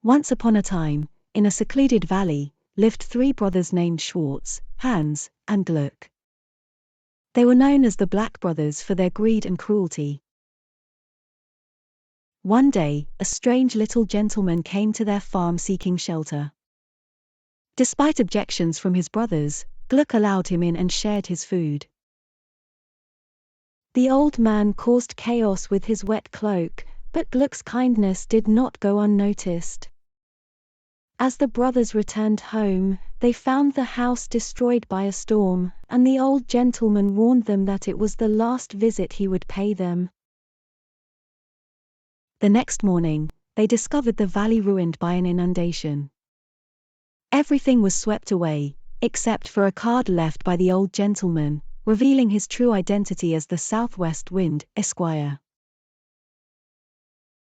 Once upon a time, in a secluded valley, lived three brothers named Schwartz, Hans, and Gluck. They were known as the Black Brothers for their greed and cruelty. One day, a strange little gentleman came to their farm seeking shelter. Despite objections from his brothers, Gluck allowed him in and shared his food. The old man caused chaos with his wet cloak, but Gluck's kindness did not go unnoticed. As the brothers returned home, they found the house destroyed by a storm, and the old gentleman warned them that it was the last visit he would pay them. The next morning, they discovered the valley ruined by an inundation. Everything was swept away, except for a card left by the old gentleman, revealing his true identity as the Southwest Wind, Esquire.